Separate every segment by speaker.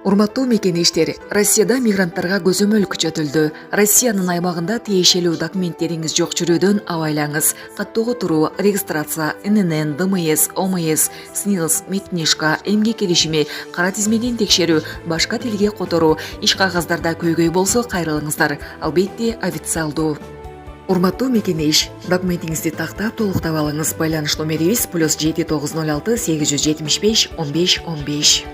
Speaker 1: Урматтуу мекенештер, Россияда мигранттарга көзөмөл күчөтүлдү. Россиянын аймагында тиешелүү документтериңиз жок жүрүүдөн абайлаңыз. Каттоого туруу, регистрация, ННН, ДМС, ОМС, СНИЛС, Медкнижка, эмгек келишими, кара тизмеден текшерүү, башка тилге которуу, иш кагаздарда көйгөй болсо кайрылыңыздар. Албетте официалдуу. Урматтуу мекенеш, документиңизди тактап толуктап алыңыз. Байланыш номерибиз +7 906 875 15 15.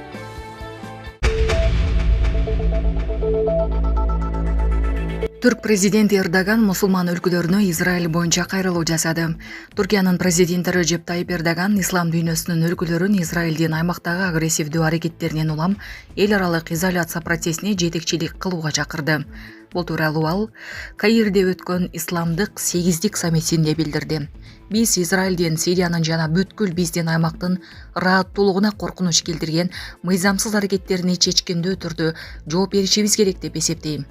Speaker 1: Түрк президенти Эрдоган мусулман өлкөлөрүнө Израиль боюнча кайрылуу жасады. Туркиянын президенти Режеп Тайип Эрдоган ислам дүйнөсүнүн өлкөлөрүн Израилдин аймактагы агрессивдүү аракеттеринен улам эл аралык изоляция процессине жетекчилик кылууга чакырды. Бул тууралуу ал Каирде өткөн исламдык 8 саммитинде билдирди. Биз Израилдин Сириянын жана бүткүл биздин аймактын ырааттуулугуна коркунуч келтирген мыйзамсыз аракеттерине чечкиндүү түрдө жооп беришибиз керек деп эсептейм.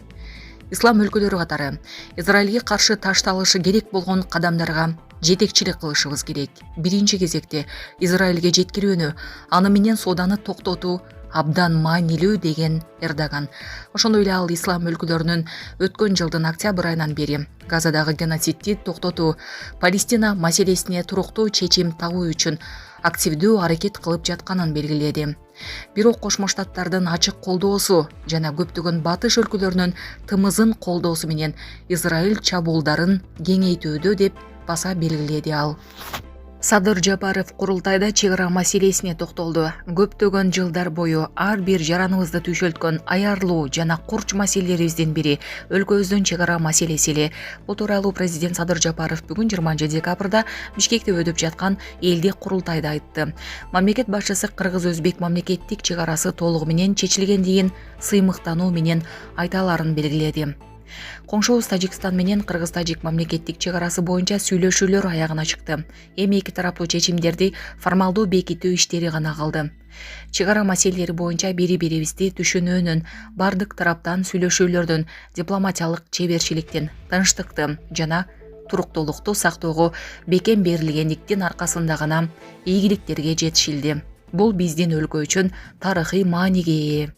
Speaker 1: Ислам өлкөлөрү катары Израилге каршы ташталышы керек болгон кадамдарга жетекчилик кылышыбыз керек. Биринчи кезекте Израилге жеткирүүнү, аны менен сооданы токтотуу абдан маанилүү деген Эрдоган. Ошондой эле ал ислам өлкөлөрүнүн өткөн жылдын октябрь айынан бери Газадагы геноцидти токтотуу, Палестина маселесине туруктуу чечим табуу үчүн активдүү аракет кылып жатканын белгиледи. Бирок Кошмо Штаттардын ачык колдоосу жана көптөгөн батыш өлкөлөрүнүн тымызын колдоосу менен Израиль чабуулдарын кеңейтүүдө деп баса белгиледи ал. Садыр Жапаров курултайда чек ара маселесине токтолду. Көптөгөн жылдар бою ар бир жараныбызды түйшөлткөн аярлуу жана курч маселелерибиздин бири өлкөбүздүн чек ара маселеси эле. Бул тууралуу президент Садыр Жапаров бүгүн 20 декабрда Бишкекте өтүп жаткан элдик курултайда айтты. Мамлекет башчысы кыргыз-өзбек мамлекеттик чек арасы толугу менен чечилгендигин сыймыктануу менен айта аларын белгиледи. Коңшубуз Тажикстан менен Кыргыз-Тажик мамлекеттик чек арасы боюнча сүйлөшүүлөр аягына чыкты. Эми эки тараптуу чечимдерди формалдуу бекитүү иштери гана калды. Чек ара маселелери боюнча бири-бирибизди түшүнүүнүн, бардык тараптан сүйлөшүүлөрдүн, дипломатиялык чеберчиликтин, тынчтыкты жана туруктуулукту сактоого бекем берилгендиктин аркасында гана ийгиликтерге жетишилди. Бул биздин өлкө үчүн тарыхый мааниге ээ.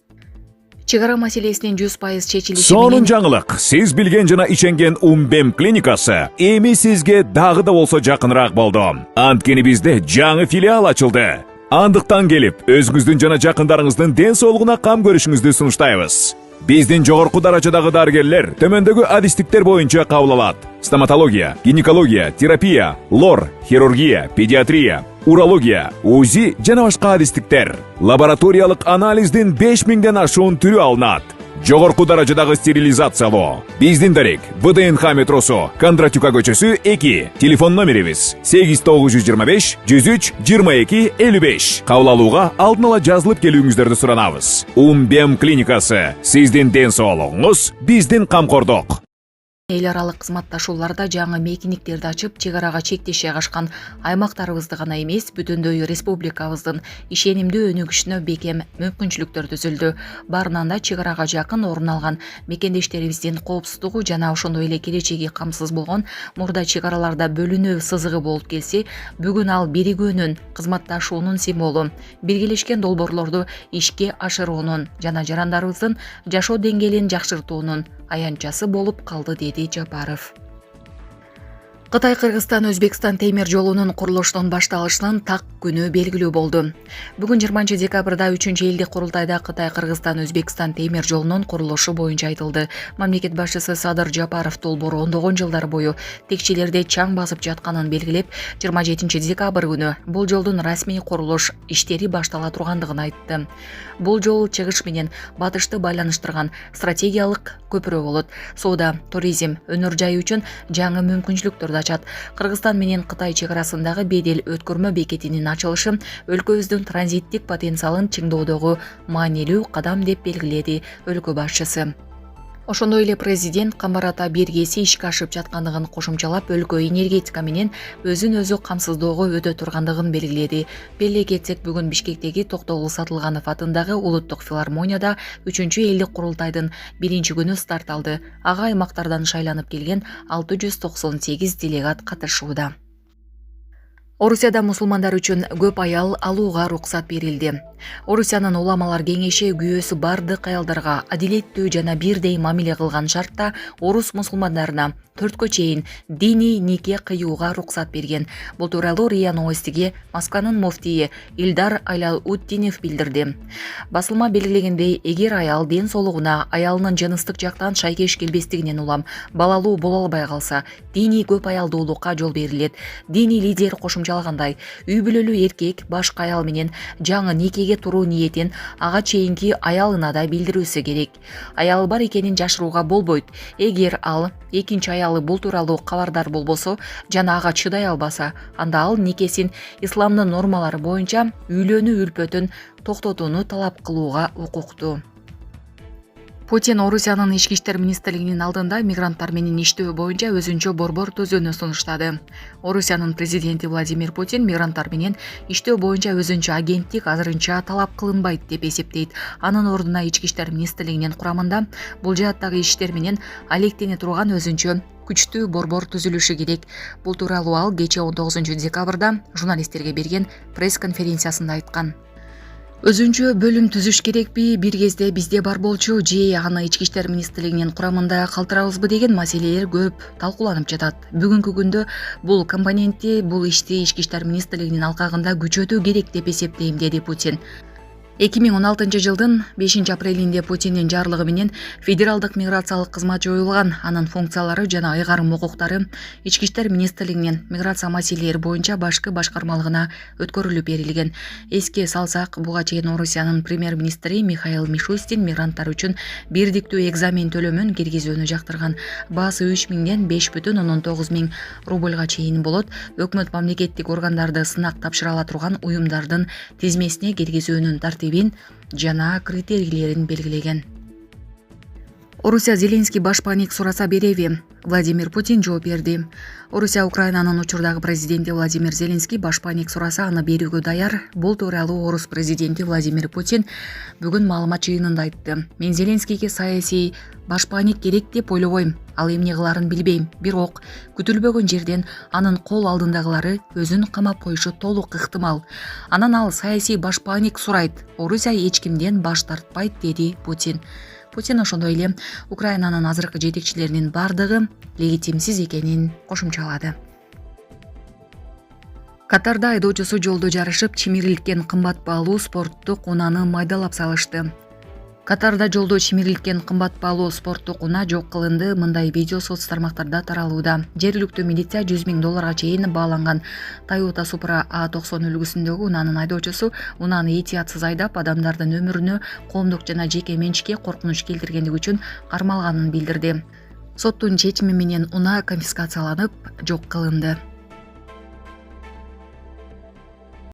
Speaker 1: Чек ара маселесинин 100% чечилиши
Speaker 2: Сонун жаңылык. Сиз билген жана ишенген Умбем клиникасы эми сизге дагы да болсо жакыныраак болду. Анткени бизде жаңы филиал ачылды. Андыктан келип, өзүңүздүн жана жакындарыңыздын ден соолугуна кам көрүшүңүздү сунуштайбыз. Биздин жогорку даражадагы дарыгерлер төмөндөгү адистиктер боюнча кабыл алат. Стоматология, гинекология, терапия, лор, хирургия, педиатрия, урология, УЗИ жана башка адистиктер. Лабораториялык анализдин 5000ден ашуун түрү алынат. Жогорку даражадагы стерилизациялоо. Биздин дарек ВДНХ метросу, Кондратюка көчөсү 2. Телефон номерибиз 8925 103 22 55. Кабыл алууга алдын ала жазылып келүүңүздөрдү суранабыз. Умбем клиникасы. Сиздин ден соолугуңуз, биздин камкордук.
Speaker 1: Эл аралык кызматташууларда жаңы мейкиндиктерди ачып, чек арага чектеши агашкан аймактарыбызды гана эмес, бүтүндөй республикабыздын ишенимдүү өнүгүшүнө бекем мүмкүнчүлүктөр түзүлдү. Баарынан да чек арага жакын орун алган мекендештерибиздин коопсуздугу жана ошондой эле келечеги камсыз болгон мурда чек араларда бөлүнүү сызыгы болуп келсе, бүгүн ал биригүүнүн, кызматташуунун символу, биргелешкен долбоорлорду ишке ашыруунун жана жарандарыбыздын жашоо деңгээлин жакшыртуунун аянтчасы болуп калды, деди Жапаров. Кытай-Кыргызстан-Өзбекстан темир жолунун курулушунун башталышынын так күнү белгилүү болду. Бүгүн 20 декабрда 3-элдик курултайда Кытай-Кыргызстан-Өзбекстан темир жолунун курулушу боюнча айтылды. Мамлекет башчысы Садыр Жапаров долбоору ондогон жылдар бою текчелерде чаң басып жатканын белгилеп, 27 декабрь күнү бул жолдун расмий курулуш иштери баштала тургандыгын айтты. Бул жол чыгыш менен батышты байланыштырган стратегиялык көпүрө болот. Соода, туризм, өнөр жай үчүн жаңы мүмкүнчүлүктөрдү ачат. Кыргызстан менен Кытай чек арасындагы бедел өткөрмө бекетинин ачылышы өлкөбүздүн транзиттик потенциалын чыңдоодогу маанилүү кадам деп белгиледи өлкө башчысы. Ошондой эле президент Камбар Ата биргеси ишке ашып жаткандыгын кошумчалап, өлкө энергетика менен өзүн өзү камсыздоого өтө тургандыгын белгиледи. Беле кетсек, бүгүн Бишкектеги Токтогул Сатылганов атындагы Улуттук филармонияда 3-элдик курултайдын 1-күнү старт алды. Ага аймактардан шайланып келген 698 делегат катышууда. Орусияда мусулмандар үчүн көп аял алууга уруксат берилди. Орусиянын уламалар кеңеши күйөөсү бардык аялдарга адилеттүү жана бирдей мамиле кылган шартта орус мусулмандарына 4кө чейин диний нике кыюуга уруксат берген. Бул тууралуу РИА Новостиге Москванын муфтийи Илдар Алялутдинов билдирди. Басылма белгилегендей, эгер аял ден соолугуна аялынын жыныстык жактан шайкеш келбестигинен улам балалуу боло албай калса, диний көп аялдуулукка жол берилет. Диний лидер кошумчалагандай, үй бүлөлүү эркек башка аял менен жаңы никеге туруу ниетин ага чейинки аялына да билдирүүсү керек. Аял бар экенин жашырууга болбойт. Эгер ал экинчи аялы бул тууралуу кабардар болбосо жана ага чыдай албаса, анда ал никесин исламдын нормалары боюнча үйлөнүү үлпөтүн токтотууну талап кылууга укуктуу. Путин Орусиянын ички иштер министрлигинин алдында мигранттар менен иштөө боюнча өзүнчө борбор түзүүнү сунуштады. Орусиянын президенти Владимир Путин мигранттар менен иштөө боюнча өзүнчө агенттик азырынча талап кылынбайт деп эсептейт. Анын ордуна ички иштер министрлигинин курамында бул жааттагы иштер менен алектене турган өзүнчө күчтүү борбор түзүлүшү керек. Бул тууралуу ал кечээ 19 декабрда журналисттерге берген пресс-конференциясында айткан. Өзүнчө бөлүм түзүш керекпи? Бир кезде бизде бар болчу же аны ички иштер министрлигинин курамында калтырабызбы деген маселелер көп талкууланып жатат. Бүгүнкү күндө бул компонентти, бул ишти ички иштер министрлигинин алкагында күчөтүү керек деп эсептейм, деди Путин. 2016 жылдын 5 апрелинде Путиндин жарлыгы менен федералдык миграциялык кызмат жоюлган. Анын функциялары жана ыйгарым укуктары ички иштер министрлигинин миграция маселелери боюнча башкы башкармалыгына өткөрүлүп берилген. Эске салсак, буга чейин Орусиянын премьер-министри Михаил Мишустин мигранттар үчүн бирдиктүү экзамен төлөмүн киргизүүнү жактырган. Баасы 3000ден 5,9 рубльга чейин болот. Өкмөт мамлекеттик органдарды сынак тапшыра ала турган уюмдардын тизмесине киргизүүнүн тартибин жана критерийлерин белгилеген. Орусия Зеленский башпаник сураса береби? Владимир Путин жооп берди. Орусия Украинанын учурдагы президенти Владимир Зеленский башпаник сураса аны берүүгө даяр. Бул тууралуу орус президенти Владимир Путин бүгүн маалымат жыйынында айтты. Мен Зеленскийге саясий башпаник керек деп ойлобойм. Ал эмне кыларын билбейм. Бирок күтүлбөгөн жерден анын кол алдындагылары өзүн камап коюшу толук ыктымал. Анан ал саясий башпаник сурайт. Орусия эч кимден баш тартпайт, деди Путин. Путин ошондой эле Украинанын азыркы жетекчилеринин бардыгы легитимсиз экенин кошумчалады. Катарда айдоочусу жолдо жарышып, чимирилген кымбат баалуу спорттук унааны майдалап салышты. Катарда жолдо чимирилген кымбат баалуу спорттук унаа жок кылынды. Мындай видео соц тармактарда таралууда. Жергиликтүү милиция $100,000 чейин бааланган Toyota Supra A90 үлгүсүндөгү унаанын айдоочусу унааны этиятсыз айдап, адамдардын өмүрүнө, коомдук жана жеке менчикке коркунуч келтиргендиги үчүн кармалганын билдирди. Соттун чечими менен унаа конфискацияланып, жок кылынды.